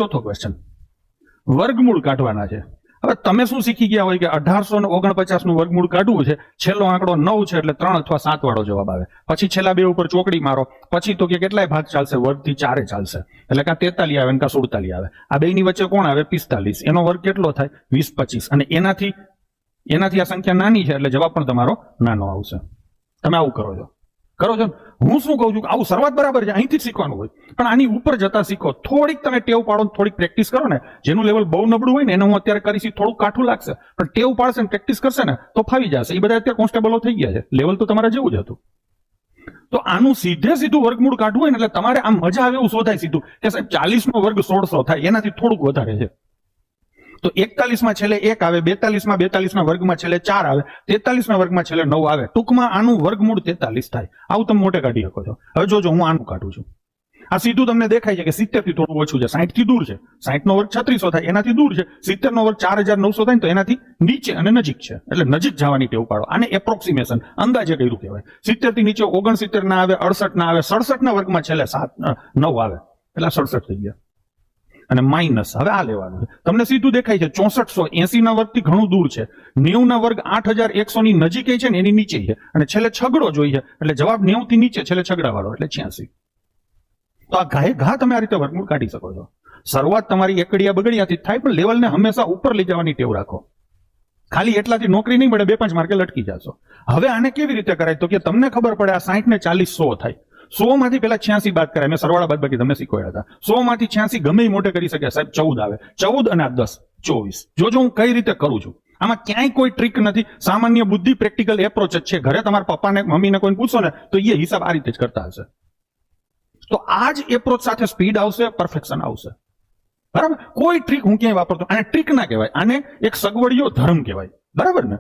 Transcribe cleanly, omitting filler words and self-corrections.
ચોથો ક્વેશ્ચન, વર્ગમૂળ કાઢવાના છે. હવે તમે શું શીખી ગયા હોય કે 1849 નું વર્ગમૂળ કાઢવું છે, છેલ્લો આંકડો 9 છે એટલે 3 અથવા 7 વાળો જવાબ આવે. પછી છેલ્લા બે ઉપર ચોકડી મારો, પછી તો કે કેટલાય ભાગ ચાલશે, વર્ગથી 4 ચાલશે, એટલે કાં 43 આવે ને કાં 47 આવે. આ બેની વચ્ચે કોણ આવે? 45. એનો વર્ગ કેટલો થાય? 20 25. અને એનાથી આ સંખ્યા નાની છે એટલે જવાબ પણ તમારો નાનો આવશે. તમે આવું કરો છો. હું શું કહું છું કે આવું શરૂઆત બરાબર છે, અહીંથી જ શીખવાનું હોય, પણ આની ઉપર જતા શીખો. થોડીક તમે ટેવ પાડો, થોડીક પ્રેક્ટિસ કરો ને. જેનું લેવલ બહુ નબળું હોય ને એને હું અત્યારે કરીશ, થોડું કાઠું લાગશે, પણ ટેવ પાડશે ને પ્રેક્ટિસ કરશે ને તો ફાવી જશે. એ બધા અત્યારે કોન્સ્ટેબલો થઈ ગયા છે, લેવલ તો તમારા જેવું જ હતું. તો આનું સીધું વર્ગમૂળ કાઢવું હોય ને એટલે તમારે આમ મજા આવે એવું શોધાય સીધું કે સાહેબ 40 નો વર્ગ 1600 થાય, એનાથી થોડુંક વધારે છે. તો 41 માં છેલ્લે 1 આવે, 42 માં 42 ના વર્ગમાં છેલ્લે 4 આવે, 43 ના વર્ગમાં છેલ્લે 9 આવે. ટૂંકમાં આનું વર્ગમૂળ 43 થાય. આવું તમે મોટે કાઢી શકો છો. હવે જોજો, હું આનું કાઢું છું. આ સીધું તમને દેખાય છે કે 70 થી થોડું ઓછું છે, 60 થી દૂર છે. 60 નો વર્ગ 3600 થાય, એનાથી દૂર છે. 70 નો વર્ગ 4900 થાય તો એનાથી નીચે અને નજીક છે, એટલે નજીક જવાની ટેવ પાડો. આને એપ્રોક્સિમેશન, અંદાજે કર્યું કહેવાય. 70 થી નીચે 69 ના આવે, 68 ના આવે, 67 ના વર્ગમાં છેલ્લે 9 આવે, એટલે 67 થઈ ગયા. અને માઇનસ હવે આ લેવાનું છે. તમને સીધું દેખાય છે 6400 80 ના વર્ગથી ઘણું દૂર છે. 90 ના વર્ગ 8100 ની નજીક છે ને એની નીચે છે, અને છેલ્લે છગડો જોઈએ એટલે જવાબ 90 થી નીચે, છેલ્લે છગડા વાળો એટલે 86. તો આ ઘા તમે આ રીતે વર્ગમૂળ કાઢી શકો છો. શરૂઆત તમારી એકડિયા બગડિયાથી થાય, પણ લેવલને હંમેશા ઉપર લઈ જવાની ટેવ રાખો. ખાલી એટલાથી નોકરી નહીં મળે, 2-5 માર્કે લટકી જશો. હવે આને કેવી રીતે કરાય? તો કે તમને ખબર પડે આ 60 ને 40 100 થાય. 100 માંથી પેલા 86 બાદ કરાય. મેં સરવાળા બાદ બાકી તમને શીખવાડ્યા હતા. 100 માંથી 86 ગમે એ મોટે કરી શકે સાહેબ, 14 આવે. 14 અને 10 24. જોજો હું કઈ રીતે કરું છું. આમાં ક્યાંય કોઈ ટ્રીક નથી, સામાન્ય બુદ્ધિ, પ્રેક્ટિકલ એપ્રોચ જ છે. ઘરે તમારા પપ્પાને મમ્મીને કોઈને પૂછો ને તો એ હિસાબ આ રીતે જ કરતા હશે. તો આ જ એપ્રોચ સાથે સ્પીડ આવશે, પરફેક્શન આવશે. બરાબર? કોઈ ટ્રીક હું ક્યાંય વાપરતો, આને ટ્રીક ના કહેવાય, આને એક સગવડિયો ધર્મ કહેવાય. બરાબર ને?